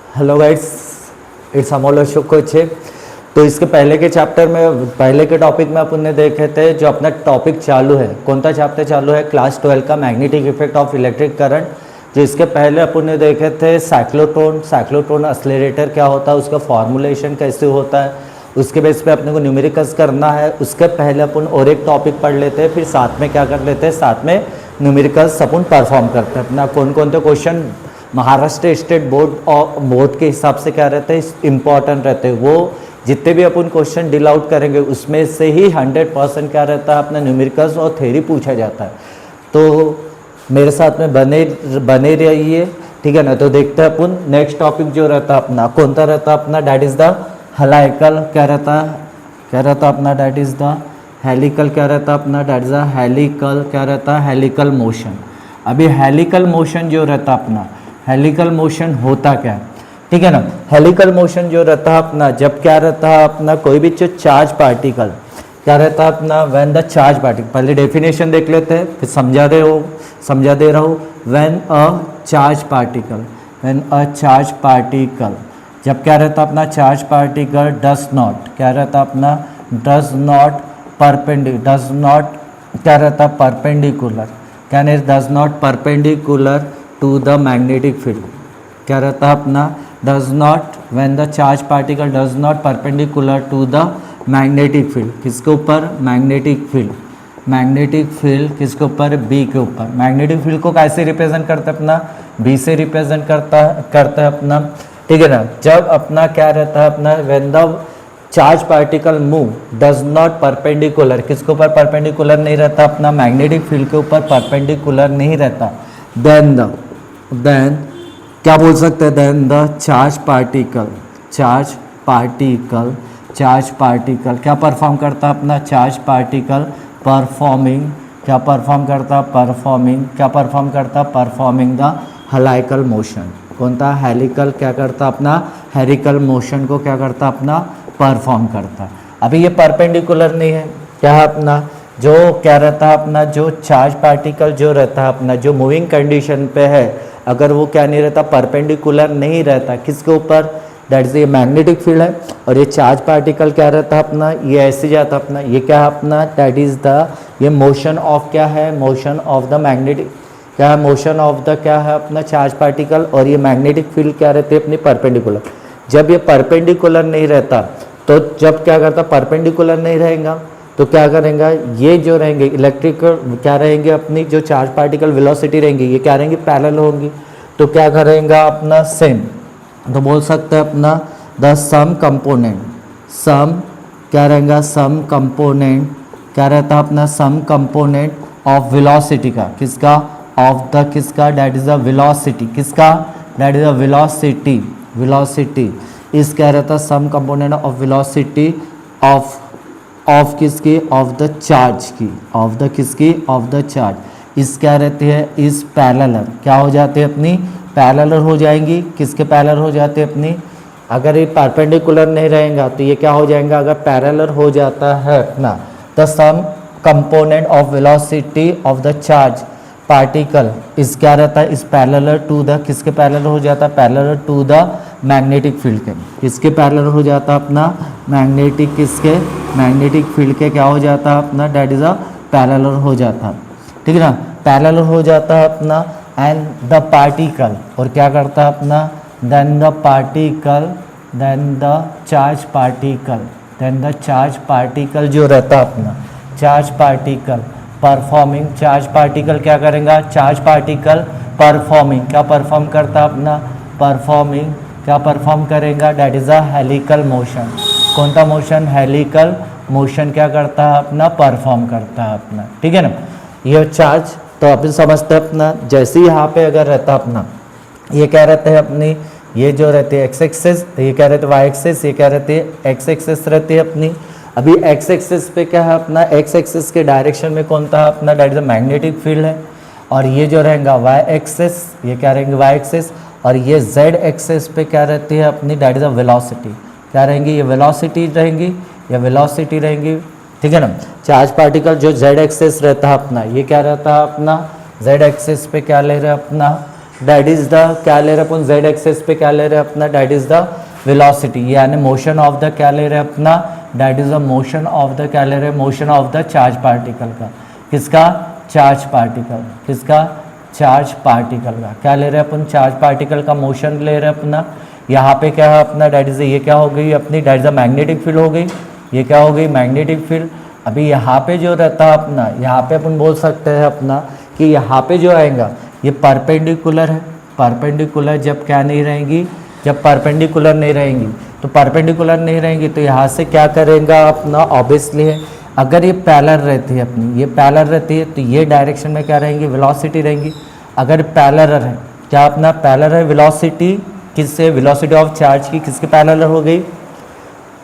Hello guides, it's Amol Ashok कोचे। तो इसके पहले के चैप्टर में, पहले के टॉपिक में अपन ने देखे थे जो अपना टॉपिक चालू है, कौन सा चैप्टर चालू है, क्लास 12 का magnetic effect of electric current. जो इसके पहले अपन ने देखे थे साइक्लोट्रॉन एक्सेलरेटर क्या होता है, उसका फॉर्मुलेशन कैसे होता है, उसके बेस पे अपने को न्यूमेरिकल्स करना है। उसके पहले अपन और एक टॉपिक पढ़ लेते हैं, फिर साथ में क्या कर लेते हैं, साथ में न्यूमेरिकल्स अपन परफॉर्म करते हैं। अपना कौन कौन से क्वेश्चन महाराष्ट्र स्टेट बोर्ड और बोर्ड के हिसाब से क्या रहते हैं, इम्पॉर्टेंट रहते हैं। वो जितने भी अपन क्वेश्चन डील आउट करेंगे उसमें से ही 100% क्या रहता है, अपना न्यूमेरिकल्स और थ्योरी पूछा जाता है। तो मेरे साथ में बने रहिए, ठीक है ना। तो देखते हैं अपन नेक्स्ट टॉपिक जो रहता है अपना, कौन सा रहता है अपना, डैट इज द हेलिकल, क्या रहता है अपना, डैट इज द हेलिकल, क्या रहता है अपना, डैट इज द हेलिकल, क्या रहता है, हेलिकल मोशन। अभी हेलिकल मोशन जो रहता है अपना, हेलिकल मोशन होता क्या है, ठीक है ना। हेलिकल मोशन जो रहता है अपना, जब क्या रहता है अपना, कोई भी जो चार्ज पार्टिकल क्या रहता है अपना, व्हेन द चार्ज पार्टिकल, पहले डेफिनेशन देख लेते हैं फिर समझा दे रहा हूँ। व्हेन अ चार्ज पार्टिकल, जब क्या रहता है अपना, चार्ज पार्टिकल डज नॉट, क्या रहता है अपना, डज नॉट क्या रहता है, परपेंडिकुलर, क्या नहीं, does not perpendicular to the magnetic field, क्या रहता है अपना, does not, when the charge particle does not perpendicular to the magnetic field, किसके ऊपर, मैग्नेटिक फील्ड किसके ऊपर, बी के ऊपर। मैग्नेटिक फील्ड को कैसे रिप्रेजेंट करते हैं अपना, बी से रिप्रेजेंट करता है अपना, ठीक है ना। जब अपना क्या रहता है अपना, when the charge particle move does not perpendicular, किसके ऊपर परपेंडिकुलर नहीं रहता अपना, मैग्नेटिक फील्ड के ऊपर परपेंडिकुलर नहीं रहता, देन क्या बोल सकते हैं, देन द चार्ज पार्टिकल क्या परफॉर्म करता है अपना, charge particle performing the helical motion. कौन था, हेलिकल, क्या करता अपना, हेलिकल मोशन को क्या करता अपना, परफॉर्म करता। अभी ये परपेंडिकुलर नहीं है, क्या है अपना, जो क्या रहता है अपना, जो चार्ज पार्टिकल जो रहता है अपना, जो मूविंग कंडीशन पे है, अगर वो क्या नहीं रहता, परपेंडिकुलर नहीं रहता किसके ऊपर, दैट इज ये मैग्नेटिक फील्ड है। और ये चार्ज पार्टिकल क्या रहता है अपना, ये ऐसे जाता अपना, ये क्या है अपना, दैट इज द, ये मोशन ऑफ क्या है, मोशन ऑफ द मैग्नेटिक, क्या है, मोशन ऑफ द क्या है अपना, चार्ज पार्टिकल। और ये मैग्नेटिक फील्ड क्या रहते हैं अपनी, परपेंडिकुलर। जब ये परपेंडिकुलर नहीं रहता, तो जब क्या करता, परपेंडिकुलर नहीं रहेगा तो क्या करेंगे, ये जो रहेंगे इलेक्ट्रिकल, क्या रहेंगे अपनी, जो चार्ज पार्टिकल वेलोसिटी रहेंगी, ये क्या रहेंगी, पैरेलल होंगी। तो क्या करेंगे अपना, सेम, तो बोल सकते हैं अपना द सम कंपोनेंट, क्या रहेगा, सम कंपोनेंट, क्या रहता है अपना, सम कंपोनेंट ऑफ वेलोसिटी का, किसका, ऑफ द किसका, दैट इज द वेलोसिटी, किसका, that is the velocity is क्या रहता है, sum component of velocity of किसकी, ऑफ द चार्ज की, ऑफ द किसकी, ऑफ द चार्ज। इस क्या रहती है, इस पैरेलल, क्या हो जाते हैं अपनी, पैरेलल हो जाएंगी, किसके पैरेलल हो जाते हैं अपनी, अगर ये परपेंडिकुलर नहीं रहेगा तो ये क्या हो जाएगा, अगर पैरेलल हो जाता है अपना, the sum component of velocity of the charge particle is क्या रहता है, इस पैरेलल टू द, किसके पैरेलल हो जाता है, parallel to the magnetic field के, किसके पैरेलल हो जाता है अपना, मैग्नेटिक, किसके, मैग्नेटिक फील्ड के क्या हो जाता है अपना, दैट इज अ पैरेलल हो जाता है, ठीक है ना, पैरेलल हो जाता है अपना। एंड द पार्टिकल, और क्या करता है अपना, देन द चार्ज पार्टिकल जो रहता है अपना, charge particle performing, charge particle क्या करेगा, चार्ज पार्टिकल परफॉर्मिंग, क्या परफॉर्म करता है अपना, परफॉर्मिंग, क्या परफॉर्म करेगा, that is a helical motion. कौन सा मोशन, हेलिकल मोशन क्या करता है अपना, परफॉर्म करता है अपना, ठीक है ना। ये चार्ज तो अपन समझते हैं अपना, जैसे ही यहाँ पे अगर रहता अपना, ये क्या रहते हैं अपनी, ये जो रहती है एक्स एक्सिस, ये क्या रहते हैं वाई एक्सिस, ये क्या रहती है एक्स एक्सिस रहती है अपनी। अभी एक्स एक्सिस पे क्या है अपना, एक्स एक्सिस के डायरेक्शन में कौन था अपना, दैट इज मैग्नेटिक फील्ड है। और ये जो रहेगा वाई एक्सिस, ये क्या रहेंगे, वाई एक्सिस। और ये जेड एक्सिस पे क्या रहती है अपनी, दैट इज अ वेलोसिटी, क्या रहेंगी, ये वेलोसिटी रहेंगी, ठीक है ना। चार्ज पार्टिकल जो जेड एक्सिस रहता है अपना, ये क्या रहता है अपना, जेड एक्सिस पे क्या ले रहे हैं अपना, दैट इज द क्या ले रहे अपन z एक्सेस पे क्या ले रहे हैं अपना, दैट इज द वेलोसिटी, यानी मोशन ऑफ द क्या ले रहे हैं अपना, that is the motion of the क्या ले रहे हैं, motion of the charge particle का, किसका, चार्ज पार्टिकल, किसका, चार्ज पार्टिकल का क्या ले रहे हैं अपन, चार्ज पार्टिकल का मोशन ले रहे हैं अपना। यहाँ पे क्या है अपना, दैट इज ये क्या हो गई अपनी, that is the magnetic field हो गई, ये क्या हो गई, मैग्नेटिक फील्ड। अभी यहाँ पे जो रहता है अपना, यहाँ पे अपन बोल सकते हैं अपना कि यहाँ पे जो आएगा ये परपेंडिकुलर है, परपेंडिकुलर जब क्या नहीं रहेंगी, जब परपेंडिकुलर नहीं रहेंगी, तो परपेंडिकुलर नहीं रहेंगी तो यहाँ से क्या करेगा अपना, ऑब्वियसली है अगर ये पैरेलल रहती है अपनी, ये पैरेलल रहती है तो ये डायरेक्शन में क्या रहेंगी, वेलोसिटी रहेंगी। अगर पैरेलल है, क्या अपना पैरेलल है, वेलोसिटी किससे, वेलोसिटी ऑफ चार्ज की किसके पैरेलल हो गई,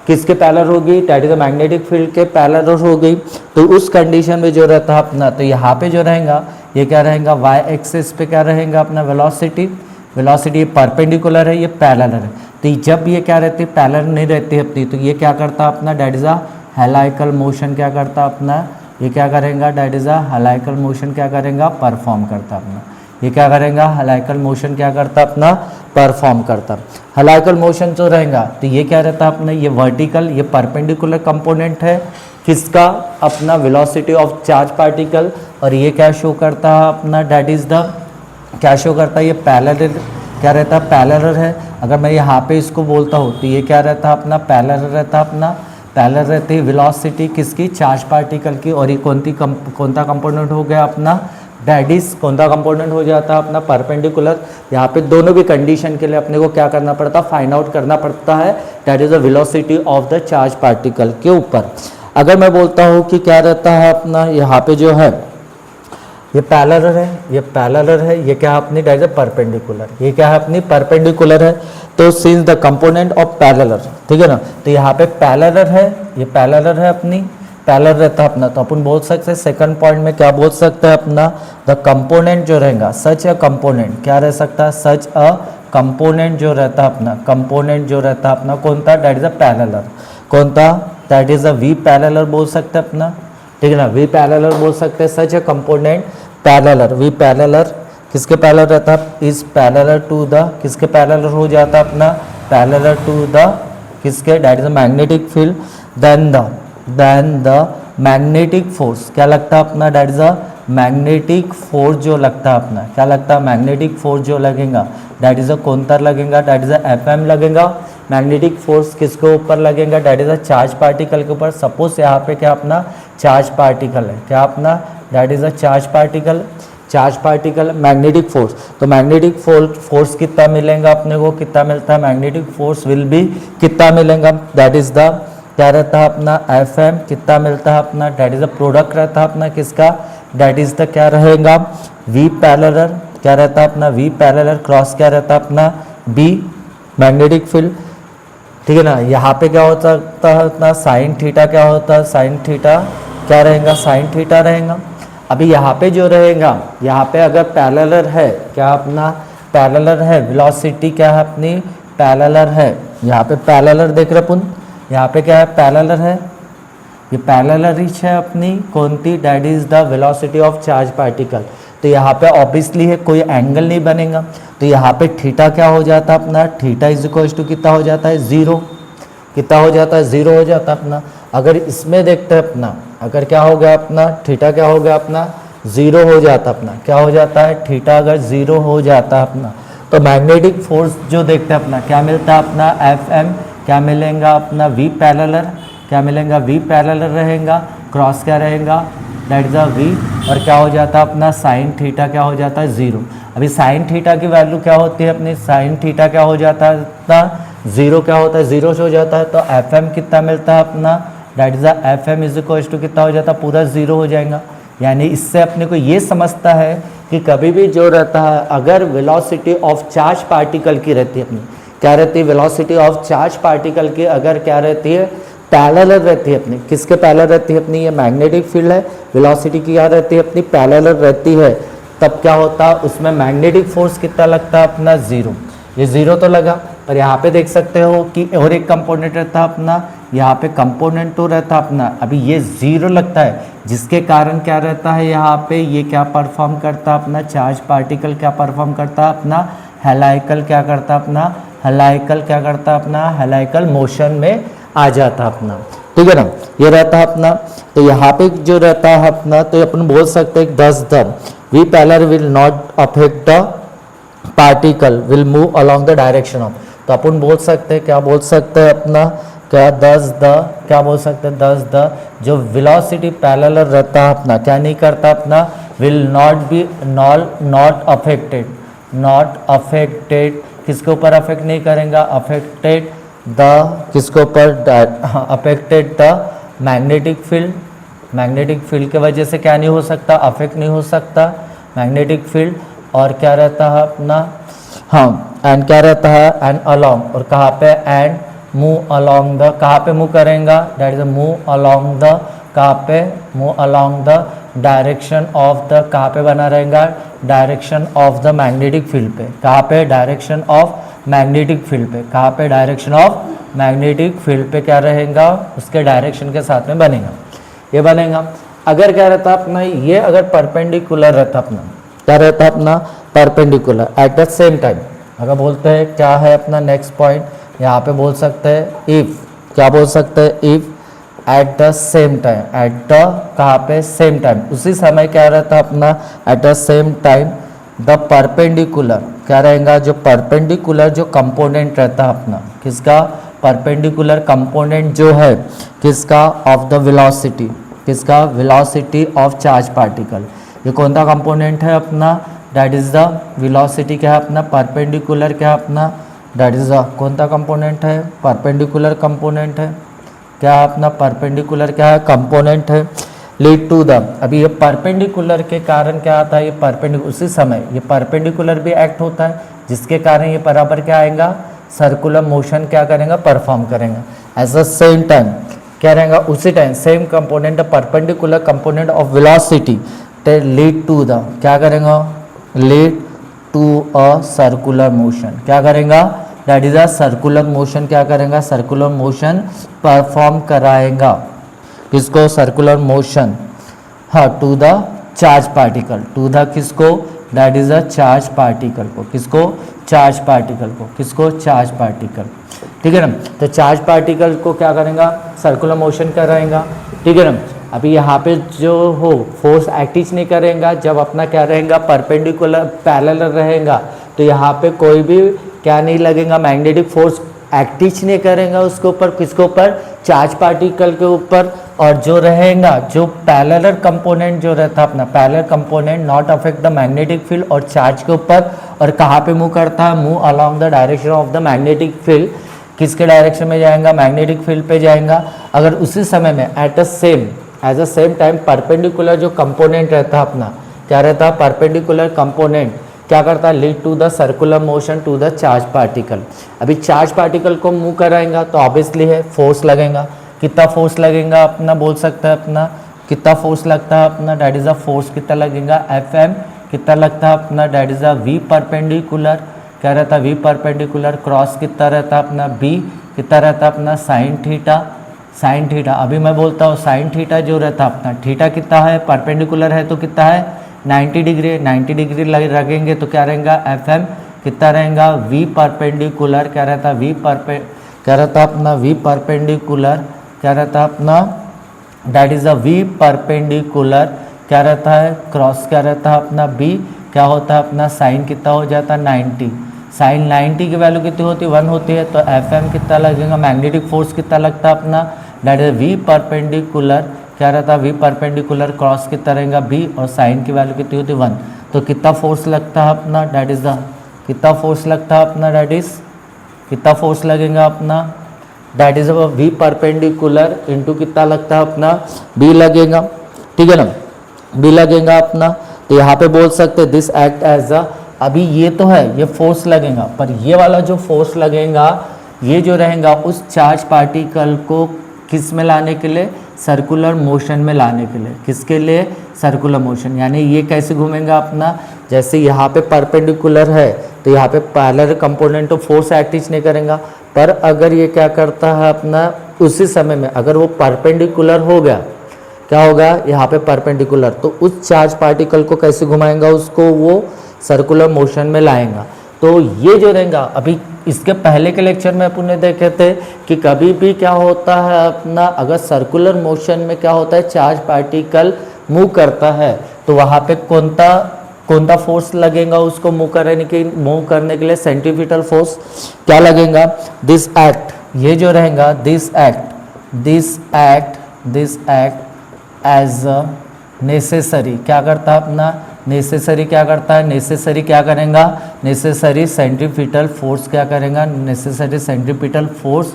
किसके पैरेलल हो गई, that is the magnetic field के पैरेलल हो गई। तो उस कंडीशन में जो रहता है अपना, तो यहाँ पे जो रहेगा ये क्या रहेगा, वाई एक्सिस पे क्या रहेगा अपना, वेलोसिटी, वेलोसिटी परपेंडिकुलर है, ये पैरेलल है। तो जब ये क्या रहती है, पैरेलल नहीं रहती अपनी, तो ये क्या करता अपना, दैट इज अ हेलाइकल मोशन क्या करता अपना, ये क्या करेगा, दैट इज अ हेलाइकल मोशन क्या करेगा, परफॉर्म करता अपना, ये क्या करेगा, हेलाइकल मोशन क्या करता अपना, परफॉर्म करता। हेलाइकल मोशन जो रहेगा तो ये क्या रहता अपना, ये वर्टिकल, ये परपेंडिकुलर कंपोनेंट है किसका, अपना वेलोसिटी ऑफ चार्ज पार्टिकल, और ये क्या शो करता है अपना, दैट इज द क्या शो करता है, ये पैरेलल क्या रहता है, पैरेलल है। अगर मैं यहाँ पे इसको बोलता हूँ तो ये क्या रहता है अपना, पैरेलल रहता अपना, पैरेलल रहती है वेलोसिटी किसकी, चार्ज पार्टिकल की, और ये कौन सा कंपोनेंट हो गया अपना, दैट इज कौन सा कंपोनेंट हो जाता है अपना, परपेंडिकुलर। यहाँ पे दोनों भी कंडीशन के लिए अपने को क्या करना पड़ता, फाइंड आउट करना पड़ता है, that is the velocity of the charge particle के ऊपर। अगर मैं बोलता हूँ कि क्या रहता है अपना, यहाँ पे जो है ये पैरेलल है, ये पैरेलल है, ये क्या है अपनी, दैट इज परपेंडिकुलर, ये क्या है अपनी, परपेंडिकुलर है। तो since the component of parallel, ठीक है ना, तो यहाँ पे पैरेलल है, ये पैरेलल है अपनी, पैरेलल रहता है अपना, तो अपन बोल सकते हैं सेकंड पॉइंट में क्या बोल सकते हैं अपना, द कंपोनेंट जो रहेगा, सच अ कंपोनेंट क्या रह सकता है, सच अ कंपोनेंट जो रहता है अपना, कंपोनेंट जो रहता है अपना कौन था, दैट इज अ पैरेलल, कौन था, that is a V parallel बोल सकते हैं अपना, ठीक है ना, वी पैरेलल बोल सकते हैं, such a component parallel, v parallel किसके पैरेलल रहता है, इज पैरेलल टू द किसके पैरेलल हो जाता है अपना, पैरेलल टू द किसके, that is a magnetic field, then the magnetic force क्या लगता है अपना, that is a magnetic force जो लगता है अपना, क्या लगता है, मैग्नेटिक फोर्स जो लगेगा दैट इज अ कौन तर लगेगा, दैट इज अ एफएम लगेगा। मैग्नेटिक फोर्स किसके ऊपर लगेगा, that is a charge particle के ऊपर। सपोज यहाँ पे क्या अपना चार्ज पार्टिकल है, क्या अपना, that is a charge particle, charge particle magnetic force. तो मैग्नेटिक फोर्स कितना मिलेगा अपने को, कितना मिलता है, मैग्नेटिक फोर्स विल बी कितना मिलेगा, दैट इज द क्या रहता है अपना, एफ एम कितना मिलता है अपना, दैट इज अ प्रोडक्ट रहता है अपना किसका, दैट इज द क्या रहेगा, वी पैरेलल क्या रहता है अपना, वी पैरेलल क्रॉस क्या रहता है अपना, बी मैग्नेटिक फील्ड, ठीक है ना। यहाँ पे क्या होता है अपना, साइन थीटा क्या होता है, साइन थीटा क्या रहेगा, साइन थीटा रहेगा। अभी यहाँ पे जो रहेगा, यहाँ पे अगर पैरेलल है, क्या अपना पैरेलल है, वेलोसिटी क्या है अपनी, पैरेलल है, यहाँ पे पैरेलल देख रहे अपन, यहाँ पे क्या है, पैरेलल है, ये पैरेलल रिच है अपनी कौन सी, that is the velocity of charge particle. तो यहाँ पे ऑब्वियसली है कोई एंगल नहीं बनेगा, तो यहाँ पे थीटा क्या हो जाता है अपना, थीटा इज इक्वल टू कितना हो जाता है, जीरो, कितना हो जाता है, जीरो हो जाता है अपना। अगर इसमें देखते हैं अपना, अगर क्या हो गया अपना, थीटा क्या हो गया अपना, जीरो हो जाता अपना, क्या हो जाता है, थीटा अगर जीरो हो जाता है अपना, तो मैग्नेटिक फोर्स जो देखते हैं अपना क्या मिलता है अपना, एफ एम क्या मिलेगा अपना, वी पैरेलल क्या मिलेगा, वी पैरेलल रहेगा, क्रॉस क्या रहेगा, दैट इज अ वी, और क्या हो जाता है अपना, साइन थीटा क्या हो जाता है, जीरो। अभी साइन थीटा की वैल्यू क्या होती है अपनी, साइन थीटा क्या हो जाता है अपना, जीरो क्या होता है, जीरो से हो जाता है। तो एफ एम कितना मिलता है अपना, that is a F M is equal to कितना हो जाता है, पूरा जीरो हो जाएगा। यानी इससे अपने को ये समझता है कि कभी भी जो रहता है, अगर वेलोसिटी ऑफ चार्ज पार्टिकल की रहती है अपनी, क्या रहती है, वेलोसिटी ऑफ चार्ज पार्टिकल की अगर क्या रहती है, पैरेलल रहती है अपनी, किसके पैरेलल रहती है अपनी, ये मैग्नेटिक फील्ड है, वेलोसिटी की क्या रहती है अपनी, पैरेलल रहती है, तब क्या होता है उसमें मैग्नेटिक फोर्स कितना लगता है अपना, जीरो। ये जीरो तो लगा, पर यहाँ पे देख सकते हो कि और एक कंपोनेंट रहता है अपना, यहाँ पे कंपोनेंट तो रहता अपना, अभी ये ज़ीरो लगता है जिसके कारण क्या रहता है यहाँ पे, ये क्या परफॉर्म करता अपना, चार्ज पार्टिकल क्या परफॉर्म करता अपना, हेलाइकल क्या करता अपना, हेलाइकल क्या करता अपना, हेलाइकल मोशन में आ जाता अपना, ठीक है ना। ये रहता है अपना, तो यहाँ पे जो रहता है अपना, तो अपन बोल सकते हैं thus the V parallel will not affect the particle will move along the direction of, तो अपन बोल सकते हैं, क्या बोल सकते हैं अपना, क्या दस द, क्या बोल सकते हैं दस द, जो वेलोसिटी पैरेलल रहता है अपना, क्या नहीं करता अपना, will not be not affected, not affected, किसके ऊपर अफेक्ट नहीं करेगा, अफेक्टेड द, किसके ऊपर, affected the magnetic field, magnetic field के वजह से क्या नहीं हो सकता, अफेक्ट नहीं हो सकता मैग्नेटिक फील्ड, और क्या रहता है अपना, हाँ एंड क्या रहता है, एंड अलॉन्ग, और कहाँ पे, एंड मूव अलॉन्ग द, कहाँ पे मूव करेगा, that is move along the, कहाँ पे, move along the direction of the, कहाँ पे बना रहेगा, direction of the magnetic field पे, कहाँ पे, डायरेक्शन ऑफ मैग्नेटिक फील्ड पे, कहाँ पे, डायरेक्शन ऑफ मैग्नेटिक फील्ड पे क्या रहेगा, उसके डायरेक्शन के साथ में बनेगा, ये बनेगा। अगर क्या रहता अपना, ये अगर परपेंडिकुलर रहता अपना, क्या रहता अपना, perpendicular at the same time, अगर बोलते हैं क्या है अपना नेक्स्ट पॉइंट, यहाँ पे बोल सकते हैं इफ, क्या बोल सकते हैं, if at the same time, at the कहाँ पे, सेम टाइम, उसी समय क्या रहता अपना, at the same time the perpendicular, क्या रहेगा, जो परपेंडिकुलर जो कंपोनेंट रहता अपना, किसका, परपेंडिकुलर कंपोनेंट जो है किसका, ऑफ द वेलोसिटी, किसका, वेलोसिटी ऑफ चार्ज पार्टिकल, ये कौन सा कंपोनेंट है अपना, दैट इज द वेलोसिटी, क्या है अपना, परपेंडिकुलर, क्या है अपना, दैट इज द कौन सा कंपोनेंट है, परपेंडिकुलर कंपोनेंट है, क्या है अपना, परपेंडिकुलर क्या है, कंपोनेंट है, लीड टू द, अभी ये परपेंडिकुलर के कारण क्या आता है, ये परपेंडिकुलर, उसी समय ये परपेंडिकुलर भी एक्ट होता है जिसके कारण ये बराबर क्या आएगा, सर्कुलर मोशन क्या करेगा, परफॉर्म करेगा, एट द सेम टाइम क्या रहेगा, उसी time same component perpendicular component of velocity lead to the, क्या करेगा, lead to a circular motion, क्या करेगा, that is a circular motion, क्या करेगा, सर्कुलर मोशन परफॉर्म कराएगा, किसको, सर्कुलर मोशन, हाँ to the charge particle, to the किसको, that is a charge particle को, किसको, चार्ज पार्टिकल को, किसको, चार्ज पार्टिकल, ठीक है ना। तो चार्ज पार्टिकल को क्या करेगा, सर्कुलर मोशन कराएगा, ठीक है ना। अभी यहाँ पे जो हो फोर्स एक्टिव नहीं करेगा, जब अपना क्या रहेगा, परपेंडिकुलर पैरेलल रहेगा, तो यहाँ पे कोई भी क्या नहीं लगेगा, मैग्नेटिक फोर्स एक्टिव नहीं करेगा उसके ऊपर, किसके ऊपर, चार्ज पार्टिकल के ऊपर, और जो रहेगा, जो पैरेलल कंपोनेंट जो रहता अपना, parallel component not affect the magnetic field और चार्ज के ऊपर, और कहाँ पे मूव करता है, move along the direction of the magnetic field, किसके डायरेक्शन में जाएगा, मैग्नेटिक फील्ड पे जाएगा। अगर उसी समय में at the same time perpendicular जो कंपोनेंट रहता है अपना, क्या रहता है, परपेंडिकुलर कंपोनेंट क्या करता है, lead to the circular motion to the charge particle. अभी चार्ज पार्टिकल को मूव कराएगा तो ऑब्वियसली है फोर्स लगेगा, कितना फोर्स लगेगा अपना, बोल सकता है अपना, कितना फोर्स लगता है अपना, दैट इज अ फोर्स कितना लगेगा, Fm, कितना लगता है अपना, that is a V perpendicular, क्या रहता है, वी परपेंडिकुलर, क्रॉस कितना रहता है अपना, बी कितना रहता है अपना, साइन थीटा, साइन थीटा। अभी मैं बोलता हूँ साइन थीटा जो रहता है अपना, थीटा कितना है, परपेंडिकुलर है तो कितना है, 90 डिग्री, 90 डिग्री रखेंगे तो क्या रहेगा, Fm कितना रहेगा, वी परपेंडिकुलर, क्या रहता है, क्या रहता है अपना, वी परपेंडिकुलर, क्या रहता है अपना, that is a V perpendicular, क्या रहता है, क्रॉस क्या रहता है अपना, बी क्या होता है अपना, साइन कितना हो जाता है 90, साइन 90 की वैल्यू कितनी होती है, 1 होती है, तो Fm कितना लगेगा, मैग्नेटिक फोर्स कितना लगता है अपना, दैट इज वी परपेंडिकुलर, क्या रहता है, वी परपेंडिकुलर, क्रॉस कितना रहेगा बी, और साइन की वैल्यू कितनी होती है 1, तो कितना फोर्स लगता है अपना, दैट इज द, कितना फोर्स लगता है अपना, दैट इज कितना फोर्स लगेगा अपना, that is V perpendicular into कितना लगता है अपना, बी लगेगा, ठीक है ना, बी लगेगा अपना। तो यहाँ पे बोल सकते हैं दिस एक्ट एज अ, अभी ये तो है, ये फोर्स लगेगा, पर ये वाला जो फोर्स लगेगा ये जो रहेगा उस चार्ज पार्टिकल को किस में लाने के लिए, सर्कुलर मोशन में लाने के लिए, किसके लिए, सर्कुलर मोशन, यानी ये कैसे घूमेगा अपना, जैसे यहाँ पे परपेंडिकुलर है तो यहाँ पे पैरेलल कंपोनेंट तो फोर्स एक्टिव नहीं करेगा, पर अगर ये क्या करता है अपना उसी समय में अगर वो परपेंडिकुलर हो गया, क्या होगा यहाँ पे परपेंडिकुलर, तो उस चार्ज पार्टिकल को कैसे घुमाएंगा, उसको वो सर्कुलर मोशन में लाएगा। तो ये जो रहेगा, अभी इसके पहले के लेक्चर में अपन ने देखे थे कि कभी भी क्या होता है अपना, अगर सर्कुलर मोशन में क्या होता है, चार्ज पार्टिकल मूव करता है तो वहाँ पे कौन सा फोर्स लगेगा उसको मूव करने के लिए, सेंट्रीपिटल फोर्स क्या लगेगा, दिस एक्ट, ये जो रहेगा this act as a necessary, क्या करता है अपना, नेसेसरी क्या करता है, नेसेसरी क्या करेगा, नेसेसरी सेंट्रीपिटल फोर्स क्या करेगा, नेसेसरी सेंट्रीपिटल फोर्स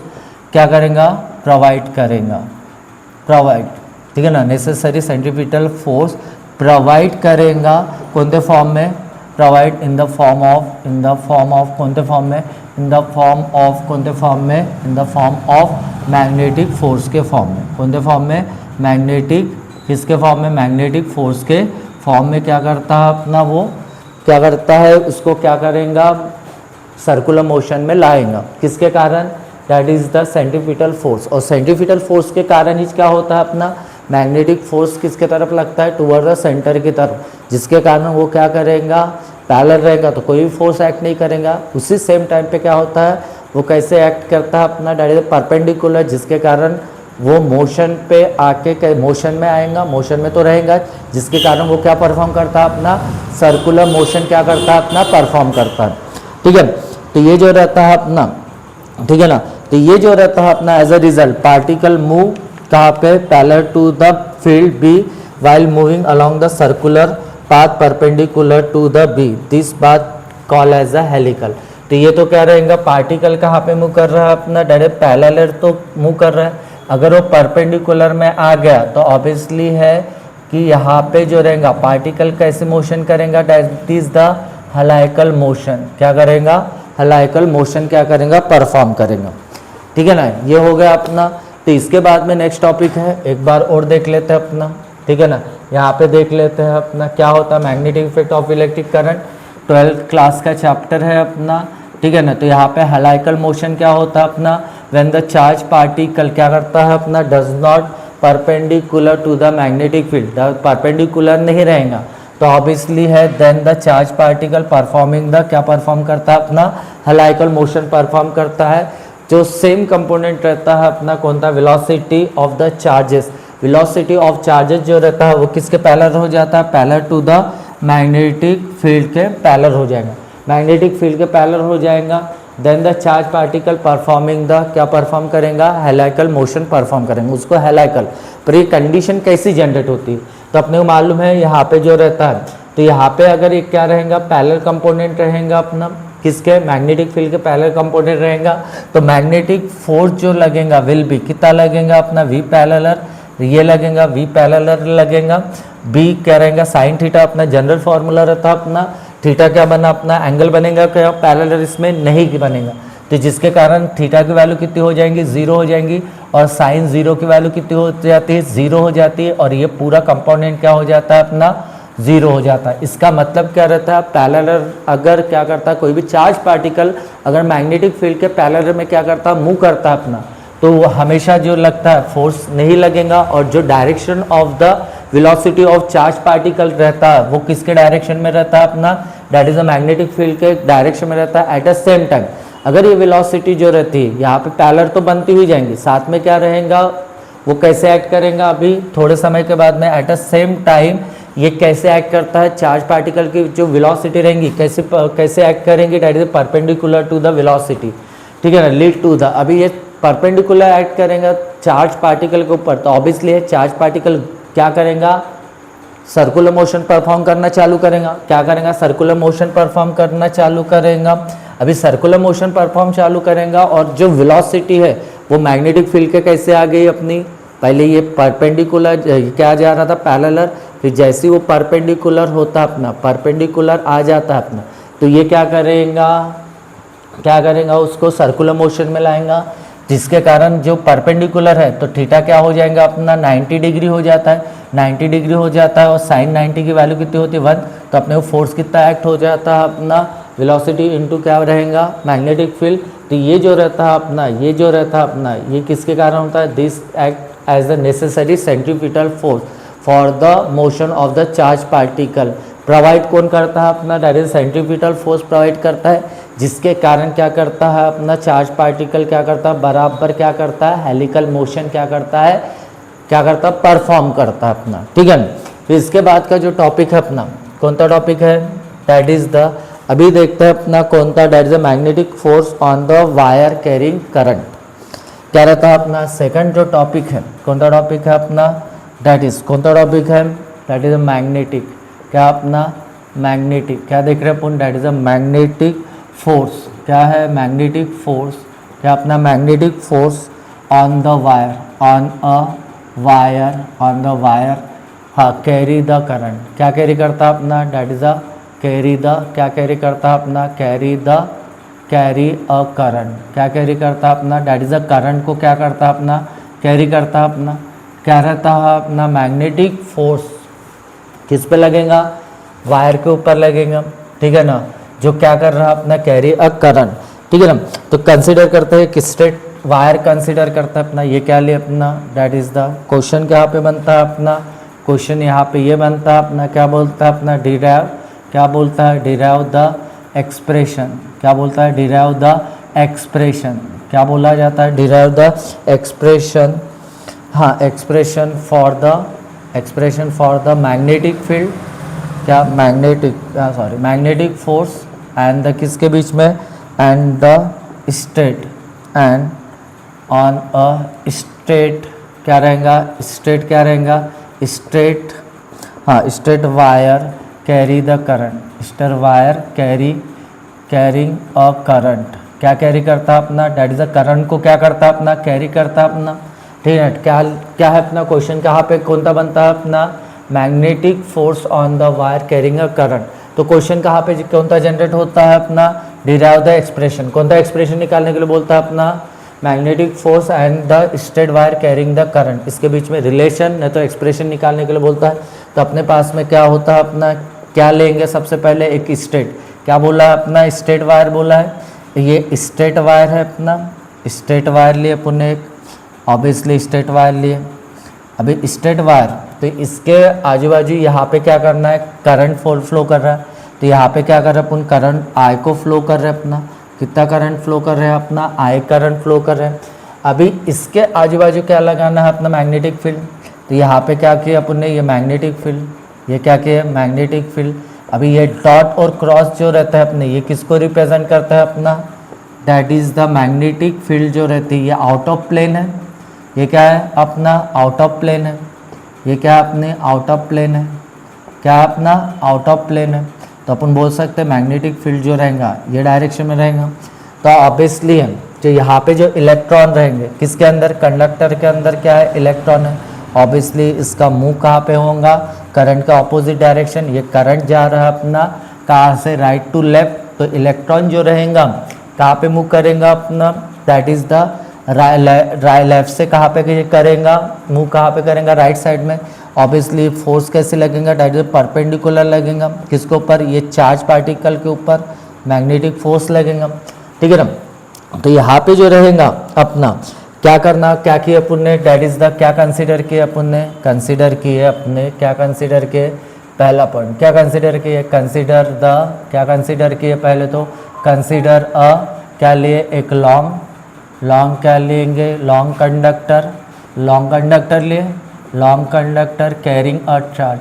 क्या करेगा, प्रोवाइड करेगा, ठीक है ना, नेसेसरी सेंट्रीपिटल फोर्स प्रोवाइड करेगा, कौन से फॉर्म में, provide in the form of कौन से फॉर्म में, in the form of magnetic force के फॉर्म में, कौन से फॉर्म में, मैग्नेटिक, किसके फॉर्म में, मैग्नेटिक फोर्स के फॉर्म में क्या करता है अपना, वो क्या करता है, उसको क्या करेगा, सर्कुलर मोशन में लाएगा, किसके कारण, that is the centripetal force. और सेंट्रीपिटल फोर्स के कारण ही क्या होता है अपना, मैग्नेटिक फोर्स किसके तरफ लगता है, टुवर्ड द सेंटर की तरफ, जिसके कारण वो क्या करेगा, पैरेलल रहेगा तो कोई भी फोर्स एक्ट नहीं करेगा। उसी सेम टाइम पे क्या होता है, वो कैसे एक्ट करता है अपना, डायरेक्ट परपेंडिकुलर, जिसके कारण वो मोशन पे आके मोशन में आएगा, मोशन में तो रहेगा, जिसके कारण वो क्या परफॉर्म करता है अपना, सर्कुलर मोशन क्या करता है अपना, परफॉर्म करता है, ठीक है। तो ये जो रहता है अपना, ठीक है ना, तो ये जो रहता है अपना, as a result particle move कहाँ पे, parallel to the field B while moving along the circular path perpendicular to the B, this path call as a helical. तो ये तो क्या रहेगा, पार्टिकल कहाँ पे मूव कर रहा है अपना, डायरेक्ट पैरेलल तो मूव कर रहा है, अगर वो परपेंडिकुलर में आ गया तो ऑब्वियसली है कि यहाँ पे जो रहेगा पार्टिकल कैसे मोशन करेगा, दैट इज द हेलाइकल मोशन, क्या करेगा, हेलाइकल मोशन क्या करेगा, परफॉर्म करेगा, ठीक है ना। ये हो गया अपना। तो इसके बाद में नेक्स्ट टॉपिक है, एक बार और देख लेते हैं अपना, ठीक है ना। यहाँ पे देख लेते हैं अपना क्या होता है, magnetic effect of electric current, 12th class का चैप्टर है अपना, ठीक है ना। तो यहाँ पे हेलाइकल मोशन क्या होता है अपना, व्हेन द चार्ज पार्टिकल क्या करता है अपना, does not perpendicular to the magnetic field, perpendicular नहीं रहेगा तो ऑब्वियसली है then the charge particle performing the, क्या परफॉर्म करता है अपना, हेलाइकल मोशन परफॉर्म करता है। जो सेम कंपोनेंट रहता है अपना कौन सा, velocity of the charges, velocity of charges जो रहता है वो किसके पैरेलल हो जाता है, parallel to the magnetic field के पैरेलल हो जाएगा, मैग्नेटिक फील्ड के पैरेलल हो जाएगा, then the charge particle performing the, क्या परफॉर्म करेगा, हेलाइकल मोशन परफॉर्म करेंगे, उसको हेलाइकल। पर ये कंडीशन कैसी जनरेट होती है, तो अपने को मालूम है यहाँ पे जो रहता है, तो यहाँ पे अगर ये क्या रहेगा, पैरेलल कंपोनेंट रहेगा अपना, किसके, मैग्नेटिक फील्ड के पैरेलल कंपोनेंट रहेगा, तो मैग्नेटिक फोर्स जो लगेगा विल बी, कितना लगेगा अपना, वी पैरेलल, ये लगेगा वी पैरेलल लगेगा, बी क्या रहेगा, साइन थीटा, अपना जनरल फार्मूला रहता अपना, थीटा क्या बना अपना, एंगल बनेगा, क्या पैरेलल इसमें नहीं बनेगा, तो जिसके कारण थीटा की वैल्यू कितनी हो जाएंगी, 0 हो जाएंगी, और साइन 0 की वैल्यू कितनी हो जाती है, 0 हो जाती है, और ये पूरा कंपोनेंट क्या हो जाता है अपना, 0 हो जाता है। इसका मतलब क्या रहता है, पैरेलल अगर क्या करता है, कोई भी चार्ज पार्टिकल अगर मैग्नेटिक फील्ड के पैरेलल में क्या करता है, मूव करता है अपना, तो वो हमेशा जो लगता है फोर्स नहीं लगेगा, और जो direction of the velocity of charge particle रहता है वो किसके डायरेक्शन में रहता है अपना, that is a magnetic field के डायरेक्शन में रहता है। एट द सेम टाइम अगर ये वेलोसिटी जो रहती है यहाँ पे पैरेलल तो बनती हुई जाएंगी, साथ में क्या रहेगा, वो कैसे एक्ट करेगा, अभी थोड़े समय के बाद में, एट द सेम टाइम ये कैसे एक्ट करता है, चार्ज पार्टिकल की जो वेलोसिटी रहेंगी कैसे एक्ट करेंगी, that is perpendicular to the velocity, ठीक है ना, लीड टू द, अभी ये परपेंडिकुलर एक्ट करेगा चार्ज पार्टिकल के ऊपर, तो ऑब्वियसली है चार्ज पार्टिकल क्या करेगा, सर्कुलर मोशन परफॉर्म करना चालू करेगा, क्या करेगा, सर्कुलर मोशन परफॉर्म करना चालू करेगा। अभी सर्कुलर मोशन परफॉर्म चालू करेगा, और जो वेलोसिटी है वो मैग्नेटिक फील्ड के कैसे आ गई अपनी, पहले ये परपेंडिकुलर क्या जा रहा था, पैरेलल, फिर जैसे ही वो परपेंडिकुलर होता अपना, परपेंडिकुलर आ जाता अपना, तो ये क्या करेगा, उसको सर्कुलर मोशन में लाएगा, जिसके कारण जो परपेंडिकुलर है तो थीटा क्या हो जाएगा अपना, 90 डिग्री हो जाता है, 90 डिग्री हो जाता है, और साइन 90 की वैल्यू कितनी होती है, 1, तो अपने को फोर्स कितना एक्ट हो जाता है अपना, वेलोसिटी इनटू क्या रहेगा, मैग्नेटिक फील्ड। तो ये जो रहता है अपना, ये जो रहता है अपना, ये किसके कारण होता है, this act as the necessary centripetal force for the motion of the charge particle. Provide कौन करता है अपना, that is centripetal force provide करता है, जिसके कारण क्या करता है अपना चार्ज पार्टिकल क्या करता है, बराबर क्या करता है, हेलिकल मोशन क्या करता है, क्या करता है, परफॉर्म करता है अपना, ठीक है। फिर इसके बाद का जो टॉपिक है अपना, कौन सा टॉपिक है, दैट इज द, अभी देखते हैं अपना कौन सा, that is the magnetic force on the wire carrying current. क्या रहता है अपना सेकंड जो टॉपिक है, कौन सा टॉपिक है अपना, दैट इज कौन सा टॉपिक है, दैट इज मैग्नेटिक, क्या अपना मैग्नेटिक, क्या देख रहे हैं अपन, that is a magnetic force, क्या है मैग्नेटिक फोर्स, क्या अपना magnetic force on the wire, on a wire, on the wire, हाँ कैरी द करंट, क्या कैरी करता है अपना, that is a carry the, क्या कैरी करता है अपना, carry the, carry a current, क्या कैरी करता है अपना, दैट इज अ करंट को क्या करता है अपना, कैरी करता है अपना, क्या रहता है अपना मैग्नेटिक फोर्स किस पे लगेगा, वायर के ऊपर लगेगा, ठीक है ना, जो क्या कर रहा है अपना, कैरी अ करंट, ठीक है ना। तो कंसीडर करते हैं कि स्ट्रेट वायर कंसीडर करता है अपना, ये क्या ले अपना, दैट इज द क्वेश्चन क्या पे बनता है अपना, क्वेश्चन यहाँ पे ये बनता है अपना, क्या बोलता है अपना, डिराइव, क्या बोलता है, डिराइव द एक्सप्रेशन, क्या बोलता है, डिराइव द एक्सप्रेशन, क्या बोला जाता है, डिराइव द एक्सप्रेशन, हाँ expression for the magnetic field, क्या magnetic, sorry magnetic force and the किसके बीच में, and the state, and on a state क्या रहेगा, स्टेट क्या रहेगा, स्टेट, हाँ state wire carry the current, state wire carrying a current, क्या कैरी करता है अपना, डेट इज द करंट को क्या करता है अपना, कैरी करता है अपना, ठीक है। क्या है अपना क्वेश्चन, कहाँ पे कौन सा बनता है अपना, magnetic force on the wire carrying a current. तो क्वेश्चन कहाँ पे कौन सा जनरेट होता है अपना, डिराइव द एक्सप्रेशन, कौन सा एक्सप्रेशन निकालने के लिए बोलता है अपना, magnetic force and the straight wire carrying the current, इसके बीच में रिलेशन नहीं तो एक्सप्रेशन निकालने के लिए बोलता है। तो अपने पास में क्या होता है अपना, क्या लेंगे सबसे पहले, एक स्ट्रेट, क्या बोला है अपना, स्ट्रेट वायर बोला है, ये स्ट्रेट वायर है अपना, स्ट्रेट वायर लिए अपन ने एक, ऑब्वियसली स्ट्रेट वायर लिए। अभी स्ट्रेट वायर, तो इसके आजू बाजू यहाँ पे क्या करना है, करंट फ्लो कर रहा है, तो यहाँ पे क्या कर रहे हैं अपन, करंट आई को फ्लो कर रहे हैं अपना, कितना करंट फ्लो कर रहे हैं अपना, आई करंट फ्लो कर रहे हैं। अभी इसके आजू बाजू क्या लगाना है अपना, मैग्नेटिक फील्ड, तो यहाँ पे क्या किया अपन ने, ये मैग्नेटिक फील्ड, ये क्या किया, मैग्नेटिक फील्ड। अभी ये डॉट और क्रॉस जो रहता है अपने, ये किसको रिप्रेजेंट करता है अपना, that is the magnetic field जो रहती है, ये आउट ऑफ प्लेन है, ये क्या है अपना, आउट ऑफ प्लेन है, ये क्या अपने आउट ऑफ प्लेन है, क्या अपना आउट ऑफ प्लेन है। तो अपन बोल सकते हैं मैग्नेटिक फील्ड जो रहेगा ये डायरेक्शन में रहेगा। तो ऑब्वियसली है जो यहाँ पे जो इलेक्ट्रॉन रहेंगे, किसके अंदर, कंडक्टर के अंदर क्या है, इलेक्ट्रॉन है, ऑब्वियसली इसका मुंह कहाँ पे होगा, करंट का ऑपोजिट डायरेक्शन, ये करंट जा रहा है अपना कहाँ से, राइट टू लेफ्ट, तो इलेक्ट्रॉन जो रहेगा कहाँ पे मूव करेगा अपना, दैट इज़ द लेफ्ट से कहाँ पे करेगा, मूव कहाँ पे करेगा, राइट साइड में। ऑब्वियसली फोर्स कैसे लगेगा, दैट इज परपेंडिकुलर लगेगा, किसके ऊपर, ये चार्ज पार्टिकल के ऊपर मैग्नेटिक फोर्स लगेगा, ठीक है ना। तो यहाँ पे जो रहेगा अपना क्या करना, क्या किया अपन ने, दैट इज द, क्या कंसीडर किया अपन ने, कंसीडर किए अपने, क्या कंसीडर किए, पहला पॉइंट क्या कंसीडर किए, कंसीडर द, क्या कंसीडर किए पहले तो, कंसीडर अ, क्या लिए, एक लॉन्ग क्या लेंगे, लॉन्ग कंडक्टर लिए, long conductor carrying a charge,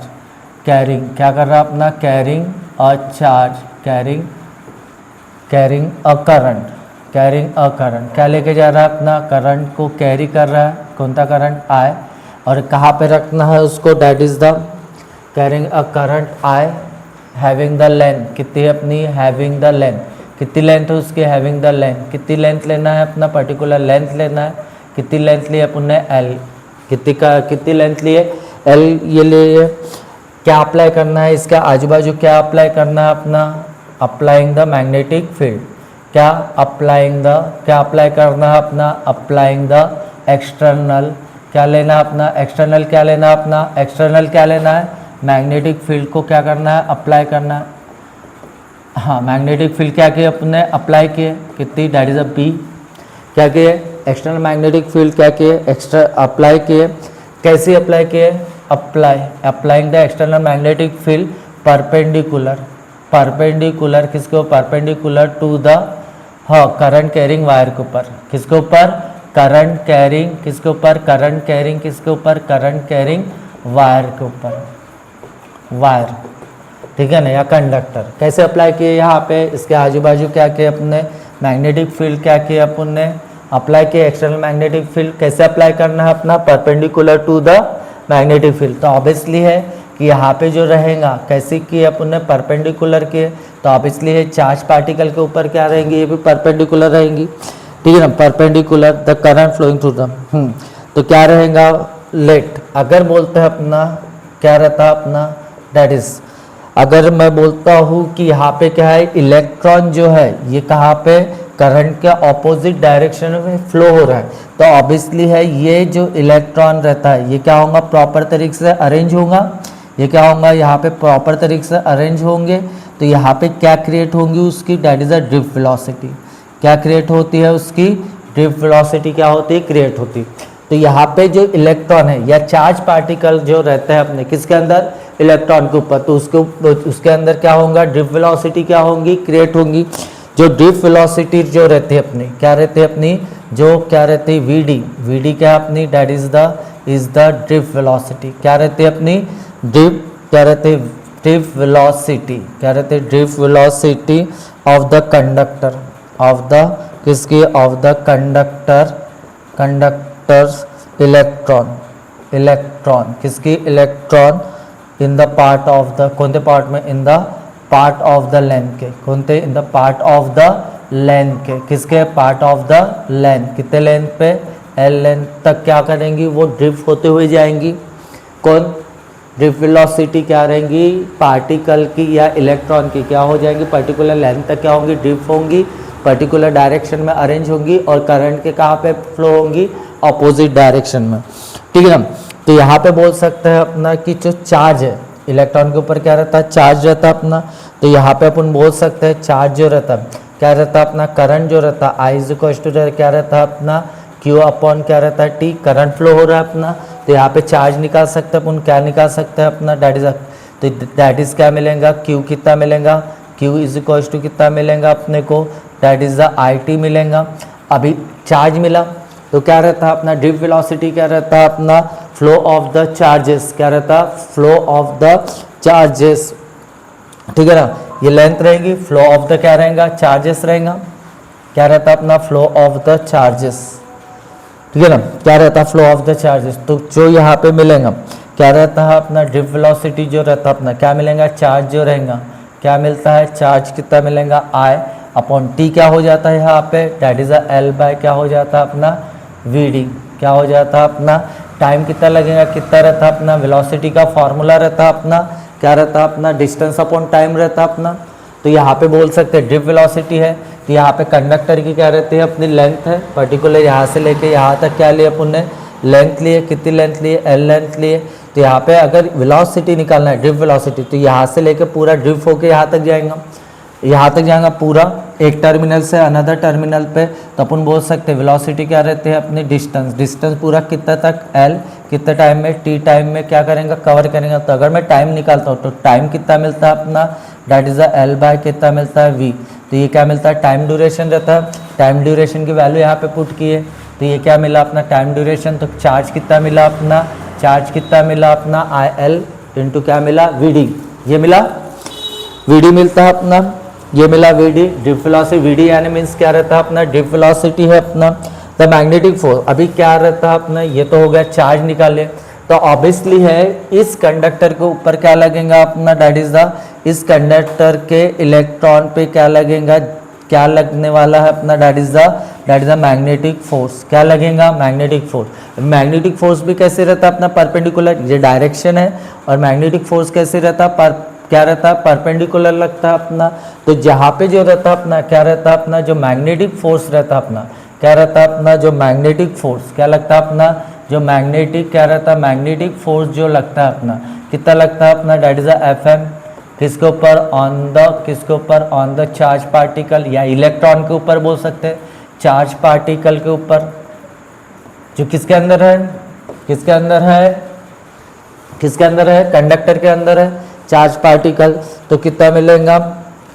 carrying क्या कर रहा है अपना, carrying a charge, carrying a current, क्या लेके जा रहा है अपना, करंट को कैरी कर रहा है, कौन सा करंट, आई, और कहाँ पे रखना है उसको, that is the carrying a current I having the length, कितनी अपनी, हैविंग द लेंथ, कितनी लेंथ है उसकी, हैविंग द लेंथ, कितनी लेंथ लेना है अपना, पर्टिकुलर लेंथ लेना है, कितनी लेंथ लिए अपन ने, एल, कितनी लेंथ लिए, एल ये लिए। क्या अप्लाई करना है इसका आजू बाजू, क्या अप्लाई करना है अपना, अप्लाइंग द मैग्नेटिक फील्ड, क्या अप्लाई करना है अपना, अप्लाइंग द एक्सटर्नल, क्या लेना है अपना, एक्सटर्नल क्या लेना है अपना, एक्सटर्नल क्या लेना है, मैग्नेटिक फील्ड को क्या करना है, अप्लाई करना है, हाँ मैग्नेटिक फील्ड क्या किए अपने अप्लाई किए कितनी दैट इज अ पी, क्या किए एक्सटर्नल मैग्नेटिक फील्ड क्या किए एक्स्ट्रा अप्लाई किए, कैसे अप्लाई किए applying the external magnetic field perpendicular किसके ऊपर perpendicular to the current carrying wire के ऊपर, किसके ऊपर करंट कैरिंग किसके ऊपर करंट कैरिंग किसके ऊपर करंट कैरिंग वायर के ऊपर वायर, ठीक है ना, या कंडक्टर। कैसे अप्लाई किए यहाँ पे इसके आजू बाजू क्या किए अपने मैग्नेटिक फील्ड क्या किए अपन ने अप्लाई किए एक्सटर्नल मैग्नेटिक फील्ड, कैसे अप्लाई करना है अपना perpendicular to the magnetic field. तो ऑब्वियसली है कि यहाँ पे जो रहेगा कैसे किए अपन ने परपेंडिकुलर किए, तो ऑब्वियसली है चार्ज पार्टिकल के ऊपर क्या रहेंगी ये भी परपेंडिकुलर रहेंगी, ठीक है ना, perpendicular the current flowing through the तो क्या रहेगा लेट, अगर बोलते हैं अपना क्या रहता है अपना दैट इज, अगर मैं बोलता हूँ कि यहाँ पे क्या है इलेक्ट्रॉन जो है ये कहाँ पे करंट के ऑपोजिट डायरेक्शन में फ्लो हो रहा है, तो ऑब्वियसली है ये जो इलेक्ट्रॉन रहता है ये क्या होगा प्रॉपर तरीके से अरेंज होगा, ये क्या होगा यहाँ पे प्रॉपर तरीके से अरेंज होंगे, तो यहाँ पे क्या क्रिएट होंगी उसकी that is a drift velocity, क्या क्रिएट होती है उसकी ड्रिफ्ट वेलोसिटी क्या होती है क्रिएट होती। तो यहाँ पे जो इलेक्ट्रॉन है या चार्ज पार्टिकल जो रहते हैं अपने किसके अंदर इलेक्ट्रॉन के ऊपर, तो उसके अंदर क्या होगा ड्रिफ्ट वेलोसिटी क्या होंगी क्रिएट होंगी, जो ड्रिफ्ट वेलोसिटी जो रहती है अपनी क्या रहती है अपनी जो क्या रहती है वीडी क्या अपनी that is the drift velocity, क्या रहती है अपनी ड्रिफ्ट क्या रहती है ड्रिफ्ट वेलोसिटी, क्या रहती है drift velocity of the conductor of the किसकी ऑफ द कंडक्टर्स इलेक्ट्रॉन किसकी electron in the part of the कोणते पार्ट में in the part of the length के कोणते in the part of the length के किसके पार्ट ऑफ द लेंथ कितने length पे एल लेंथ तक क्या करेंगी वो ड्रिफ्ट होते हुए जाएंगी, कौन ड्रिफ्ट वेलोसिटी क्या रहेंगी पार्टिकल की या इलेक्ट्रॉन की क्या हो जाएंगी पर्टिकुलर लेंथ तक क्या होंगी ड्रिफ्ट होंगी, पर्टिकुलर डायरेक्शन में अरेंज होंगी और करंट के कहाँ पे फ्लो होंगी अपोजिट डायरेक्शन में, ठीक है ना। तो यहाँ पे बोल सकते हैं अपना कि जो चार्ज है इलेक्ट्रॉन के ऊपर क्या रहता है चार्ज रहता है अपना, तो यहाँ पे अपन बोल सकते हैं चार्ज जो रहता है क्या रहता है अपना करंट जो रहता है आई इज इक्वल टू क्या रहता है अपना क्यू अपॉन क्या रहता है टी, करंट फ्लो हो रहा है अपना, तो यहाँ पे चार्ज निकाल सकते हैं अपन क्या निकाल सकते हैं अपना दैट इज क्या मिलेगा क्यू कितना मिलेगा क्यू इज इक्वल टू कितना मिलेगा अपने को that is the I T मिलेगा। अभी चार्ज मिला तो क्या रहता है अपना ड्रिफ्ट वेलोसिटी क्या रहता है अपना फ्लो ऑफ द चार्जेस क्या रहता है फ्लो ऑफ द चार्जेस, ठीक है ना, ये लेंथ रहेगी फ्लो ऑफ द क्या रहेगा चार्जेस रहेगा, क्या रहता है अपना फ्लो ऑफ द चार्जेस, ठीक है ना, क्या रहता है फ्लो ऑफ द चार्जेस। तो जो यहाँ पे मिलेगा क्या रहता है अपना ड्रिफ्ट वेलोसिटी जो रहता है अपना क्या मिलेगा चार्ज जो रहेगा क्या मिलता है चार्ज कितना मिलेगा आई अपॉन टी क्या हो जाता है यहाँ पे दैट इज एल बाय क्या हो जाता है अपना वी डी, क्या हो जाता है अपना टाइम कितना लगेगा कितना रहता है अपना वेलोसिटी का फॉर्मूला रहता है अपना क्या रहता है अपना डिस्टेंस अपॉन टाइम रहता है अपना। तो यहाँ पे बोल सकते हैं ड्रिफ्ट वेलोसिटी है तो यहाँ पे कंडक्टर की क्या रहती है अपनी लेंथ है पर्टिकुलर यहाँ से लेके यहाँ तक क्या लिए अपन ने लेंथ लिए कितनी लेंथ लिए एल लेंथ लिए, तो यहाँ पे अगर वेलोसिटी निकालना है ड्रिफ्ट वेलोसिटी तो यहाँ से लेके पूरा ड्रिफ्ट होके यहाँ तक जाएगा पूरा एक टर्मिनल से अनदर टर्मिनल पे, तो अपन बोल सकते हैं वेलोसिटी क्या रहती है अपनी डिस्टेंस पूरा कितना तक एल कितने टाइम में टी टाइम में क्या करेंगे कवर करेंगे। तो अगर मैं टाइम निकालता हूँ तो टाइम कितना मिलता है अपना दैट इज एल बाय कितना मिलता है वी, तो ये क्या मिलता है टाइम ड्यूरेशन रहता है, टाइम ड्यूरेशन की वैल्यू यहाँ पे पुट किए तो ये क्या मिला अपना टाइम ड्यूरेशन, तो चार्ज कितना मिला अपना आई एल इंटू क्या मिला वी डी, ये मिला वी डी मिलता है अपना ये मिला V D drift velocity V D यानी मीन्स क्या रहता है अपना ड्रिफ्ट वेलोसिटी है अपना द मैग्नेटिक फोर्स। अभी क्या रहता है अपना ये तो हो गया चार्ज निकाले, तो ऑब्वियसली है इस कंडक्टर के ऊपर क्या लगेगा अपना दैट इज द इस कंडक्टर के इलेक्ट्रॉन पे क्या लगेगा क्या लगने वाला है अपना that is the magnetic force, क्या लगेगा मैग्नेटिक फोर्स भी कैसे रहता है अपना परपेंडिकुलर ये डायरेक्शन है और मैग्नेटिक फोर्स कैसे रहता है क्या रहता है परपेंडिकुलर लगता है अपना। तो जहाँ पे जो रहता है अपना क्या रहता है अपना जो मैग्नेटिक फोर्स रहता है अपना क्या रहता है अपना जो मैग्नेटिक फोर्स क्या लगता है अपना जो मैग्नेटिक क्या रहता है मैग्नेटिक फोर्स जो लगता है अपना कितना लगता है अपना दैट इज एफ एम किसके ऊपर, किसके ऊपर, ऑन द चार्ज पार्टिकल, या इलेक्ट्रॉन के ऊपर बोल सकते हैं, चार्ज पार्टिकल के ऊपर, जो किसके अंदर है, किसके अंदर है, किसके अंदर है, कंडक्टर के अंदर है चार्ज पार्टिकल। तो कितना मिलेगा,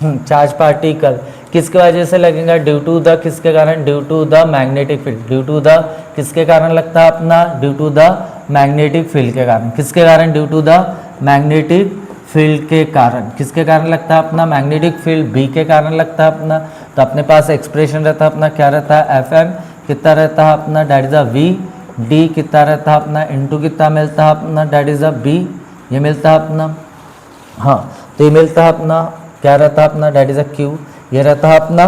चार्ज पार्टिकल किसके वजह से लगेगा, ड्यू टू द, किसके कारण, due to the magnetic field, due to the, किसके कारण लगता है अपना, due to the magnetic field के कारण, किसके कारण, due to the magnetic field के कारण, किसके कारण लगता है अपना, मैग्नेटिक फील्ड बी के कारण लगता है अपना। तो अपने पास एक्सप्रेशन रहता है अपना, क्या रहता है, एफ एम कितना रहता है अपना, that is a V, D कितना रहता है अपना, इनटू कितना मिलता है अपना, डैट इज अ बी, ये मिलता है अपना, हाँ तो ये मिलता है अपना, क्या रहता है अपना, डैट इज अ क्यू, ये रहता है अपना,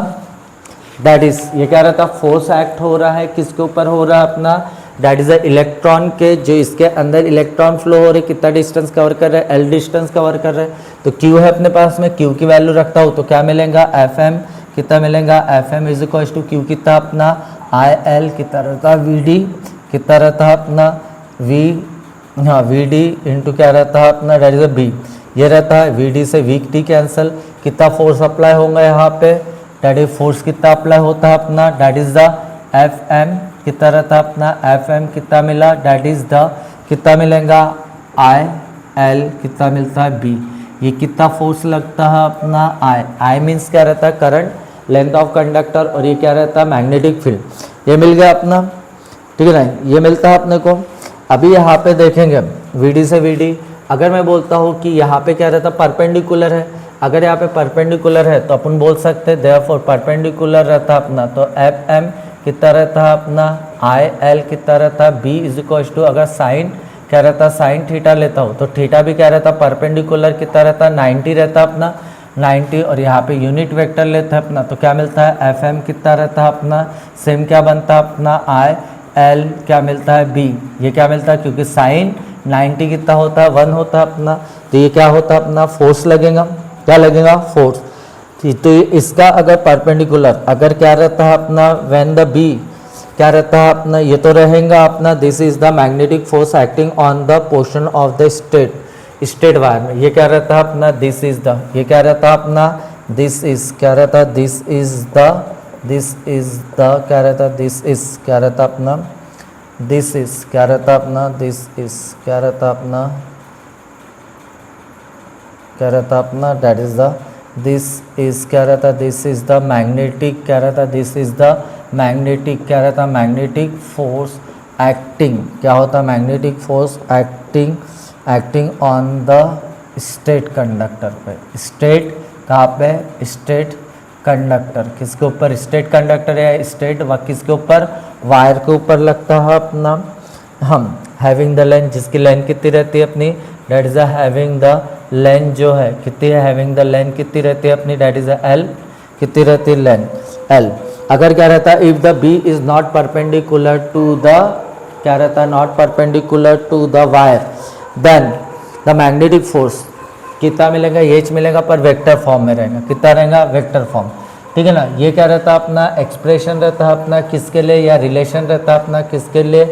दैट इज, ये क्या रहता है, फोर्स एक्ट हो रहा है, किसके ऊपर हो रहा है अपना, दैट इज अ इलेक्ट्रॉन के, जो इसके अंदर इलेक्ट्रॉन फ्लो हो रहे, कितना डिस्टेंस कवर कर रहे हैं, एल डिस्टेंस कवर कर रहे हैं। तो क्यू है अपने पास में, क्यू की वैल्यू रखता हूँ तो क्या मिलेगा, एफ एम कितना मिलेगा, F M is equal to Q कितना अपना, आई एल कितना रहता है, वी डी कितना रहता है अपना, वी, हाँ वी डी इंटू क्या रहता है अपना, दैट इज अ बी, ये रहता है, वी डी से वी टी कैंसल, कितना फोर्स अप्लाई होगा यहाँ पे, डैट इज फोर्स कितना अप्लाई होता है अपना, that is the F M कितना रहता है अपना, एफ एम कितना मिला, डैट इज द कितना मिलेगा, आई एल कितना मिलता है, बी, ये कितना फोर्स लगता है अपना, आई, आई मीन्स क्या रहता है, करंट, लेंथ ऑफ कंडक्टर, और ये क्या रहता है, मैग्नेटिक फील्ड, ये मिल गया अपना, ठीक है ना, ये मिलता है अपने को। अभी यहाँ पे देखेंगे वी डी से वी डी, अगर मैं बोलता हूँ कि यहाँ पे क्या रहता है, परपेंडिकुलर है, अगर यहाँ पे परपेंडिकुलर है तो अपन बोल सकते हैं देयरफॉर परपेंडिकुलर रहता है अपना, तो एफ एम कितना रहता है अपना, आई एल कितना रहता है, बी इज इक्वल टू, अगर साइन क्या रहता है, साइन थीटा लेता हूँ तो थीटा भी क्या रहता है, परपेंडिकुलर कितना रहता है, 90 रहता है अपना, 90, और यहाँ पे यूनिट वेक्टर लेता है अपना, तो क्या मिलता है, एफ एम कितना रहता है अपना, सेम क्या बनता है अपना, आई एल क्या मिलता है, बी, ये क्या मिलता है, क्योंकि साइन 90 कितना होता है, 1 होता है अपना, तो ये क्या होता है अपना, फोर्स लगेगा, क्या लगेगा, फोर्स। तो इसका अगर परपेंडिकुलर अगर क्या रहता है अपना, व्हेन द बी क्या रहता है अपना, ये तो रहेगा अपना, this is the magnetic force acting on the portion of the state wire में, ये क्या रहता है अपना, दिस इज द, ये क्या रहता है अपना, दिस इज क्या रहता है, दिस इज द क्या रहता है, दिस इज क्या रहता है अपना, दिस इज क्या रहता है अपना, दिस इज क्या रहता है अपना, क्या रहता है अपना, that is the, this is क्या रहता है, दिस इज द मैग्नेटिक क्या रहता है, दिस इज द मैग्नेटिक क्या रहता है, मैग्नेटिक फोर्स एक्टिंग, क्या होता है, magnetic force acting on the state conductor पे, स्टेट कहाँ पे, स्टेट कंडक्टर, किसके ऊपर, स्टेट कंडक्टर या स्टेट व किसके ऊपर, वायर के ऊपर लगता है अपना, हम हैविंग द लेंथ, जिसकी लेंथ कितनी रहती है अपनी, that is having the length जो है कितनी है, हैविंग द लेंथ कितनी रहती है अपनी, डेट इज एल, कितनी रहती है लेंथ, एल। अगर क्या रहता है, if the B is not perpendicular to the, क्या रहता है, not perpendicular to the wire, then the magnetic force कितना मिलेगा, एच मिलेगा, पर वेक्टर फॉर्म में रहेगा, कितना रहेगा, वेक्टर फॉर्म, ठीक है ना। ये क्या रहता है अपना, एक्सप्रेशन रहता है अपना, किसके लिए, या रिलेशन रहता है अपना, किसके लिए,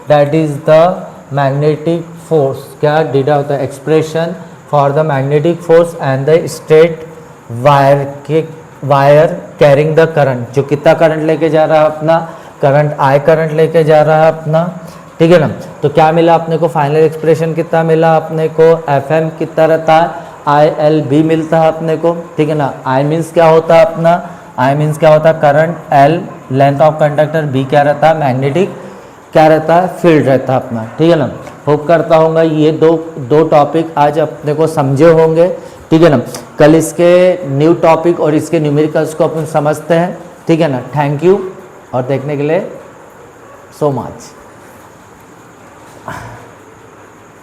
that is the magnetic force, क्या डिडा होता है, expression for the magnetic force and the state wire carrying the current, जो कितना करंट लेके जा रहा है अपना, करंट आई करंट लेके जा रहा है अपना, ठीक है ना। तो क्या मिला अपने को, फाइनल एक्सप्रेशन कितना मिला अपने को, एफ एम कितना रहता है, आई एल बी मिलता है अपने को, ठीक है ना। आई मीन्स क्या होता है अपना, आई मीन्स क्या होता है, current, L length of conductor, B क्या रहता है, मैग्नेटिक क्या रहता है, फील्ड रहता है अपना, ठीक है ना। होप करता हूँ ये दो टॉपिक आज अपने को समझे होंगे, ठीक है ना। कल इसके न्यू टॉपिक और इसके न्यूमेरिकल्स को अपन समझते हैं, ठीक है ना। थैंक यू और देखने के लिए सो मच।